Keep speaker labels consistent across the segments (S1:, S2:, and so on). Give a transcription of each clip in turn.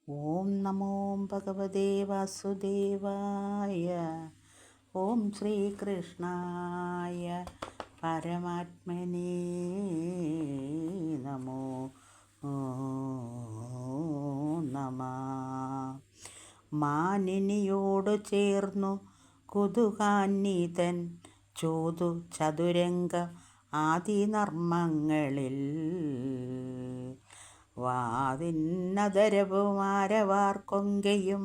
S1: ഓം നമോ ഭഗവതേ വാസുദേവായ. ഓം ശ്രീകൃഷ്ണായ പരമാത്മനേ നമോ നമ. മാനിനിയോട് ചേർന്നു കുതുകാന്നീതൻ ചോതു ചതുരംഗം ആദിനർമ്മങ്ങളിൽ വാതിന്നതരവുമാരവാർ കൊങ്കയും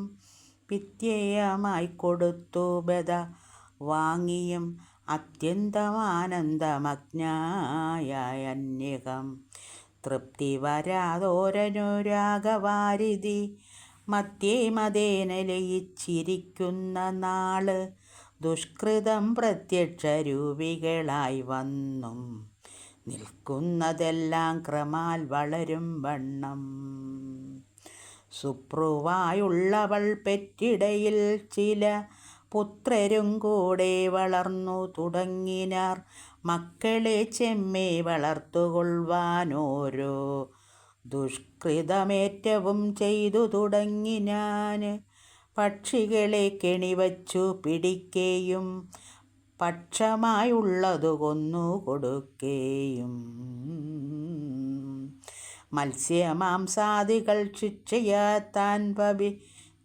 S1: പിത്യയമായി കൊടുത്തു ബദ വാങ്ങിയും അത്യന്തമാനന്ദമഗ്നായ അന്യകം തൃപ്തി വരാതോരനുരാഗവാരിധി മധ്യേ മതേന ലയിച്ചിരിക്കുന്ന നാള് ദുഷ്കൃതം പ്രത്യക്ഷരൂപികളായി വന്നും നിൽക്കുന്നതെല്ലാം ക്രമാൽ വളരും വണ്ണം. സുപ്രുവായുള്ളവൾ പെറ്റിടയിൽ ചില പുത്രരും കൂടെ വളർന്നു തുടങ്ങിനാർ. മക്കളെ ചെമ്മേ വളർത്തുകൊള്ളുവാനോരോ ദുഷ്കൃതമേറ്റവും ചെയ്തു തുടങ്ങിനാൻ. പക്ഷികളെ കെണിവച്ചു പിടിക്കുകയും പക്ഷമായുള്ളതു കൊന്നു കൊടുക്കുകയും മത്സ്യമാംസാദികൾ ശിക്ഷയാത്താൻ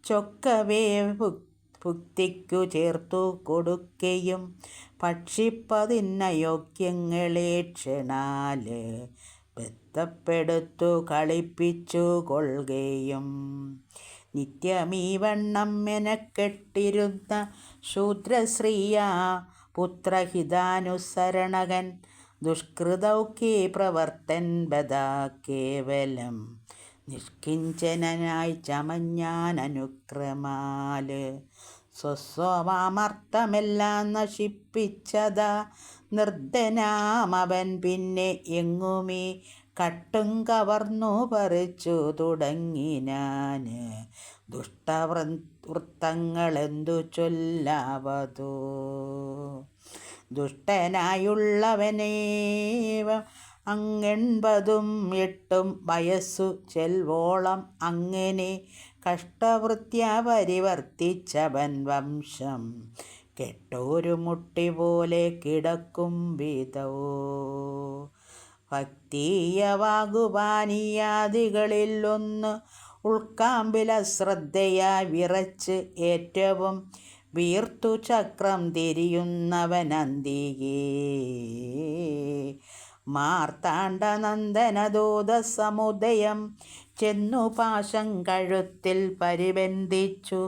S1: ചൊക്കവേ ഭുക്തിക്കു ചേർത്തു കൊടുക്കുകയും ഭക്ഷിപ്പതിനയോഗ്യങ്ങളെ ക്ഷണാല് ബന്ധപ്പെടുത്തു കളിപ്പിച്ചു കൊള്ളുകയും നിത്യമീ വണ്ണം മെനക്കെട്ടിരുന്ന ശൂദ്രശ്രീയാ പുത്രഹിതാനുസരണകൻ ദുഷ്കൃതൗക്കേ പ്രവർത്തൻ ബദാ കേവലം നിഷ്കിഞ്ചനായി ചമഞ്ഞാൻ അനുക്രമാല് സ്വസ്വമാമർത്ഥമെല്ലാം നശിപ്പിച്ചതാ നിർദ്ധനാമവൻ. പിന്നെ എങ്ങുമേ കട്ടും കവർന്നു പറിച്ചു തുടങ്ങിനാന് ദുഷ്ടവൃത്തങ്ങളെന്തു ചൊല്ലാവതോ. ദുഷ്ടനായുള്ളവനേവം 8 വയസ്സു ചെൽവോളം അങ്ങനെ കഷ്ടവൃത്യാ പരിവർത്തിച്ചവൻ വംശം കെട്ടോരു മുട്ടി പോലെ കിടക്കും വിധോ. ഭക്തീയവാകുപാനീയാദികളിൽ ഒന്ന് ഉൾക്കാമ്പില ശ്രദ്ധയായി വിറച്ച് ഏറ്റവും വീർത്തു ചക്രം തിരിയുന്നവനന്തികേ മാർത്താണ്ഡനന്ദനദൂത സമുദയം ചെന്നു പാശം കഴുത്തിൽ പരിബന്ധിച്ചു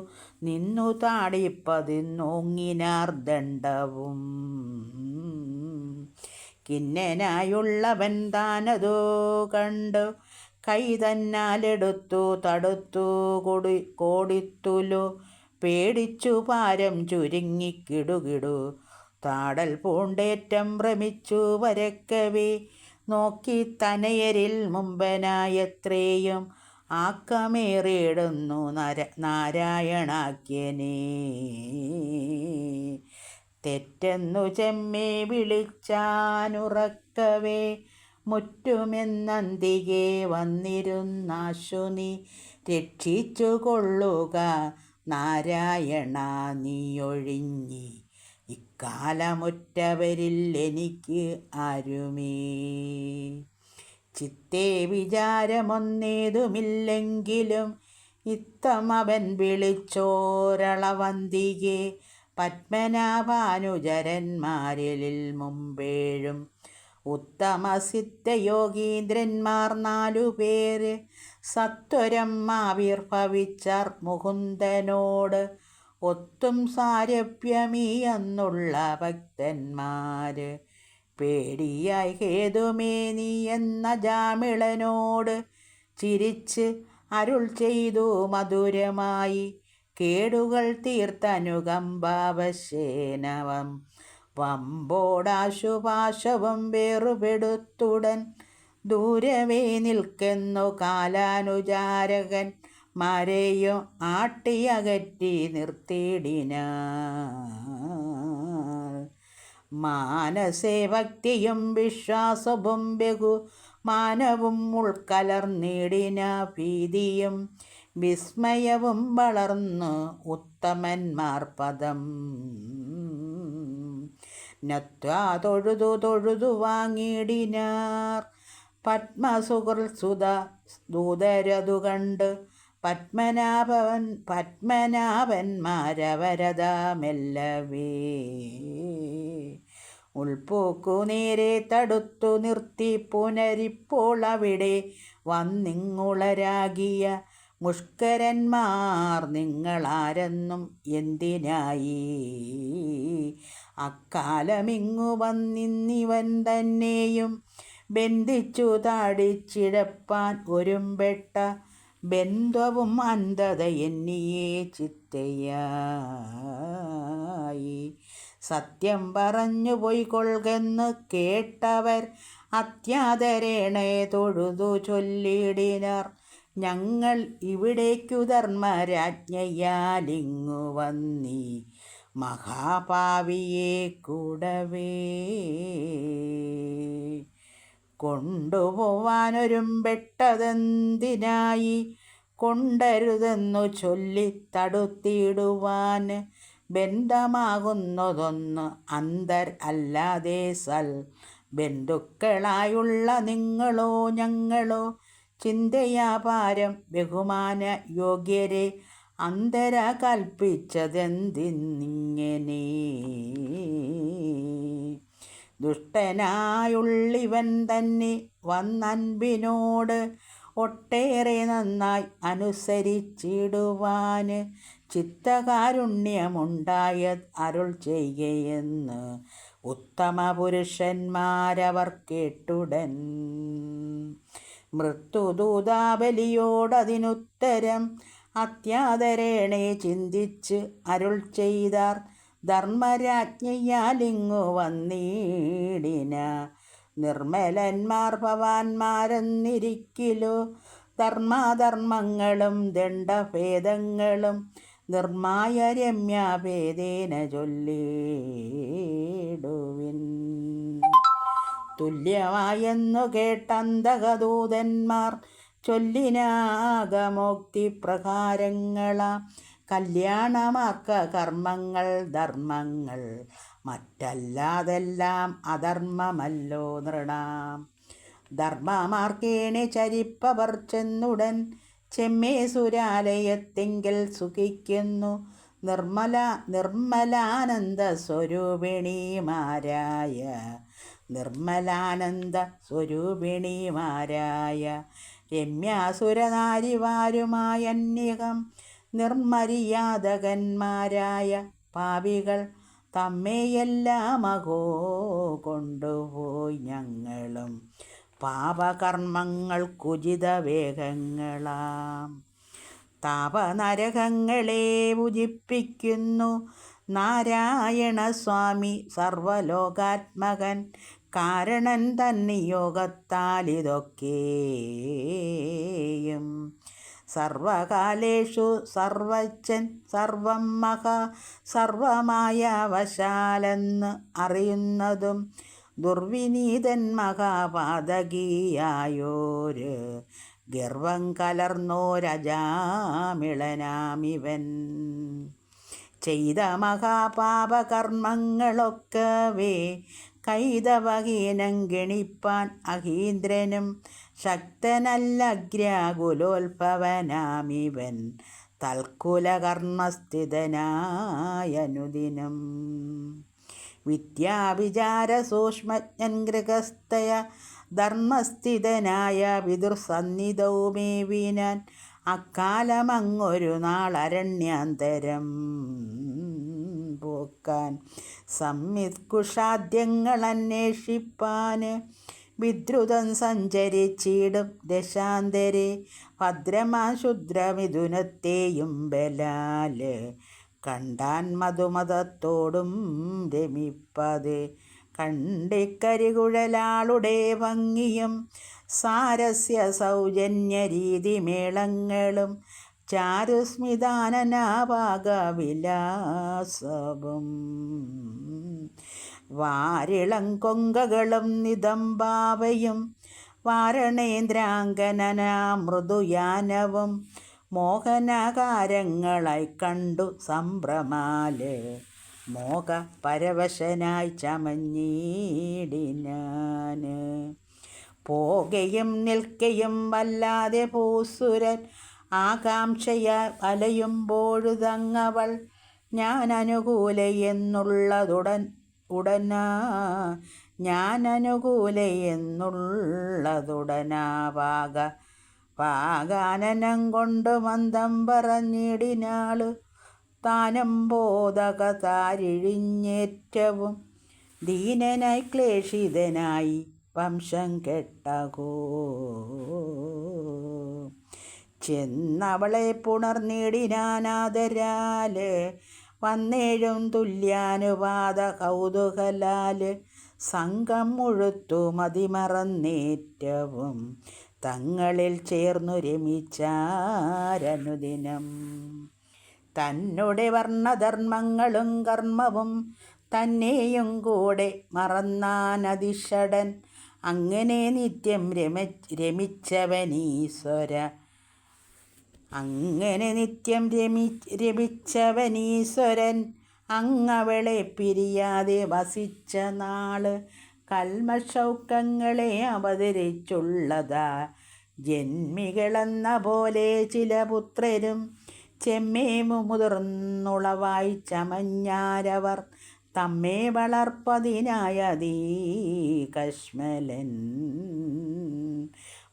S1: നിന്നു താടിപ്പതിന്നോങ്ങിനാർ ദണ്ഡവും. കിന്നനായുള്ളവൻ താനതോ കണ്ടു കൈ തന്നാലെടുത്തു തടുത്തു കോടിത്തുലു പേടിച്ചു പാരം ചുരുങ്ങി കിടുകിടു താടൽ പൂണ്ടേറ്റം ഭ്രമിച്ചു വരക്കവേ നോക്കി തനയരിൽ മുമ്പനായത്രേയും ആക്കമേറിയിടുന്നു നാരായണാഖ്യനേ. തെറ്റെന്നു ചെമ്മേ വിളിച്ചാനുറക്കവേ മുറ്റുമെന്നന്തികെ വന്നിരുന്നാശു നീ രക്ഷിച്ചു കൊള്ളുക നാരായണ നീയൊഴിഞ്ഞി ഇക്കാലമുറ്റവരിൽ എനിക്ക് ആരുമേ. ചിത്തേ വിചാരമൊന്നേതുമില്ലെങ്കിലും ഇത്തമവൻ വിളിച്ചോരളവന്തികെ പത്മനാഭാനുചരന്മാരിൽ മുമ്പേഴും ഉത്തമസിദ്ധയോഗീന്ദ്രന്മാർ 4 പേര് സത്വരം ആവിർഭവിച്ചാർ മുകുന്ദനോട് ഒത്തും സാരഭ്യമീ എന്നുള്ള ഭക്തന്മാര്. പേടിയായി ഹേതുമേ നീ എന്ന ജാമിളനോട് ചിരിച്ച് അരുൾ ചെയ്തു മധുരമായി കേടുകൾ തീർത്തനുകമ്പാവശേനവം വമ്പോടാശുപാശവും വേറുപെടുത്തുടൻ ദൂരവേ നിൽക്കുന്നു കാലാനുചാരകൻ മാരെയും ആട്ടിയകറ്റി നിർത്തിയിടിനാർ. മാനസേ ഭക്തിയും വിശ്വാസവും ബഹു മാനവും ഉൾക്കലർന്നിടിന ഭീതിയും വിസ്മയവും വളർന്നു ഉത്തമന്മാർ പദം നത്വാ തൊഴുതു തൊഴുതു വാങ്ങിടിനാർ. പത്മസുഹൃത്സുത ദൂതരതു കണ്ട് പത്മനാഭന്മാരവരതമെല്ലവേ ഉൾപ്പൂക്കു നേരെ തടുത്തു നിർത്തി പുനരിപ്പോൾ അവിടെ വന്നിങ്ങുളരാകിയ മുഷ്കരന്മാർ നിങ്ങളാരെന്നും എന്തിനായി അക്കാലമിങ്ങു വന്നിന്നിവൻ തന്നെയും ബന്ധിച്ചു താടിച്ചിഴപ്പാൻ ഒരുമ്പെട്ട ബന്ധവും അന്ധത എന്നിയേ ചിത്തയായി. സത്യം പറഞ്ഞു പൊയ്കൊള്ളുകെന്ന് കേട്ടവർ അത്യാദരേണേ തൊഴുതു ചൊല്ലിടിനാർ. ഞങ്ങൾ ഇവിടേക്കു ധർമ്മരാജ്ഞയാലിങ്ങു വന്നീ മഹാപാവിയെ കൂടവേ കൊണ്ടുപോവാനൊരുമ്പെട്ടതെന്തിനായി കൊണ്ടരുതെന്നു ചൊല്ലി തടുത്തിടുവാൻ ബന്ധമാകുന്നതൊന്ന് അന്തർ അല്ലാതെ സൽ ബന്ധുക്കളായുള്ള നിങ്ങളോ ഞങ്ങളോ ചിന്തയാപാരം ബഹുമാന യോഗ്യരെ അന്തര കൽപ്പിച്ചതെന്തിന്നിങ്ങനെ ദുഷ്ടനായുള്ളിവൻ തന്നെ വന്നൻപിനോട് ഒട്ടേറെ നന്നായി അനുസരിച്ചിടുവാൻ ചിത്തകാരുണ്യമുണ്ടായ അരുൾ ചെയ്യുകയെന്ന് ഉത്തമ പുരുഷന്മാരവർ കേട്ടുടൻ. മൃത്യുദൂതാബലിയോടതിനുത്തരം അത്യാദരേണേ ചിന്തിച്ച് അരുൾ ചെയ്താർ. ധർമ്മരാജ്ഞയാലിങ്ങു വന്നീടിന നിർമ്മലന്മാർ ഭവാന്മാരെന്നിരിക്കിലോ ധർമാധർമ്മങ്ങളും ദണ്ഡഭേദങ്ങളും നിർമായ രമ്യാഭേദേന ചൊല്ലിടുവിൻ. തുല്യമായെന്നു കേട്ടന്തകദൂതന്മാർ ചൊല്ലിനാഗമോക്തി പ്രകാരങ്ങളാം കല്യാണമാക്ക കർമ്മങ്ങൾ ധർമ്മങ്ങൾ മറ്റല്ലാതെല്ലാം അധർമ്മമല്ലോ നൃണാം. ധർമ്മമാർക്കേണി ചരിപ്പവർ ചെന്നുടൻ ചെമ്മേ സുരാലയത്തെങ്കിൽ സുഖിക്കുന്നു നിർമ്മലാനന്ദ സ്വരൂപിണിമാരായ രമ്യാസുരനാരിവാരുമായന്യകം നിർമര്യാദകന്മാരായ പാപികൾ തമ്മയെല്ലാം അഹോ കൊണ്ടുപോയി ഞങ്ങളും പാപകർമ്മങ്ങൾക്കുചിത വേഗങ്ങളാം താപനരകങ്ങളെ പൂജിപ്പിക്കുന്നു നാരായണ സ്വാമി സർവലോകാത്മകൻ കാരണൻ തന്നിയോഗത്താലിതൊക്കെയും സർവകാലേഷു സർവജ്ജൻ സർവം മഹാ സർവമായ വശാലെന്ന് അറിയുന്നതും ദുർവിനീതൻ മഹാപാതകീയായോര് ഗർവം കലർന്നോരജാമിളനാമിവൻ ചെയ്ത മഹാപാപകർമ്മങ്ങളൊക്കവേ കൈതവഹീനം ഗണിപ്പാൻ അഹീന്ദ്രനും ശക്തനല്ലഗ്രാകുലോത്ഭവനാമിവൻ തൽക്കുലകർമ്മസ്ഥിതനായനുദിനം വിദ്യാവിചാര സൂക്ഷ്മജ്ഞൻ ഗൃഹസ്ഥയ ധർമ്മസ്ഥിതനായ പിതൃസന്നിധൗ മേവിനാൻ അക്കാലമങ്ങൊരു നാളരണ്യാന്തരം പോക്കാൻ സംയുത്കുഷാദ്യങ്ങൾ അന്വേഷിപ്പാൻ വിദ്രുതം സഞ്ചരിച്ചിടും ദശാന്തരെ ഭദ്രമാൻ ശുദ്രമിഥുനത്തെയും ബലാല് കണ്ടാൻ മധുമതത്തോടും രമിപ്പത് കണ്ടിക്കരികുഴലാളുടെ ഭംഗിയും സാരസ്യ സൗജന്യരീതിമേളങ്ങളും ചാരുസ്മിതാനനാഭാഗവിലാസവും വാരിളം കൊങ്കകളും നിതംബാവയും വാരണേന്ദ്രാങ്കനന മൃദുയാനവും മോഹനാകാരങ്ങളായി കണ്ടു സംഭ്രമാല് മോഹ പരവശനായി ചമഞ്ഞിടിനാന്. പോകയും നിൽക്കയും വല്ലാതെ പൂസുരൻ ആകാംക്ഷയാൽ അലയുമ്പോഴുതങ്ങവൾ ഞാൻ അനുകൂലയെന്നുള്ളതുടനാ പാകാനനം കൊണ്ടു മന്ദം പറഞ്ഞിടിനാളു താനംബോധക താരിഴിഞ്ഞേറ്റവും ദീനനായി ക്ലേശിതനായി വംശം കെട്ടകോ. ചെന്നവളെ പുണർന്നിടിനാനാദരാല് വന്നേഴും തുല്യാനുവാദ കൗതുകലാല് സംഘം മുഴുത്തു മതിമറന്നേറ്റവും തങ്ങളിൽ ചേർന്നു രമിച്ചാരനുദിനം. തന്നെ വർണ്ണധർമ്മങ്ങളും കർമ്മവും തന്നെയും കൂടെ മറന്നാനതിഷടൻ അങ്ങനെ നിത്യം രമിച്ചവനീശ്വരൻ അങ്ങവളെ പിരിയാതെ വസിച്ച നാള് കൽമഷൗക്കങ്ങളെ അവതരിച്ചുള്ളതാ ജന്മികളെന്ന പോലെ ചില പുത്രരും ചെമ്മേ മുതിർന്നുളവായി ചമഞ്ഞാരവർ തമ്മേ വളർപ്പതിനായതീ കശ്മലൻ.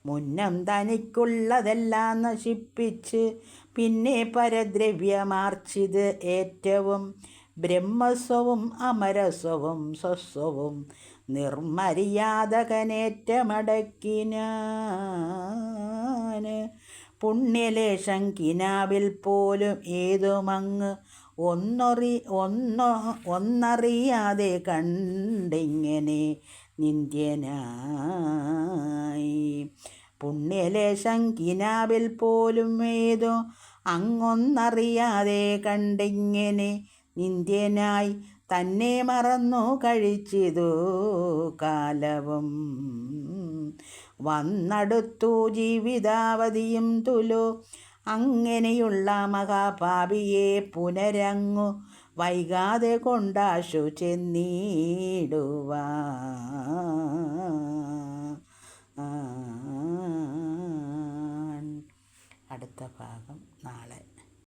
S1: മുന്നം തനിക്കുള്ളതെല്ലാം നശിപ്പിച്ച് പിന്നെ പരദ്രവ്യമാർച്ചിത് ഏറ്റവും ബ്രഹ്മസ്വവും അമരസ്വവും സ്വസ്വവും നിർമര്യാദകനേറ്റമടക്കിനാന്. പുണ്യലേശം കിനാവിൽ പോലും ഏതുമങ്ങ് ഒന്നറിയാതെ കണ്ടിങ്ങനെ നിന്ദ്യനായി. പുണ്യലേശം കിനാവിൽ പോലും ഏതോ അങ്ങൊന്നറിയാതെ കണ്ടിങ്ങനെ നിന്ദ്യനായി തന്നെ മറന്നു കഴിച്ചിതു കാലവും. വന്നടുത്തു ജീവിതാവധിയും തുലോ അങ്ങനെയുള്ള മഹാപാപിയെ പുനരങ്ങു വൈകാതെ കൊണ്ടാശു ചെന്നിടുവാൻ. അടുത്ത ഭാഗം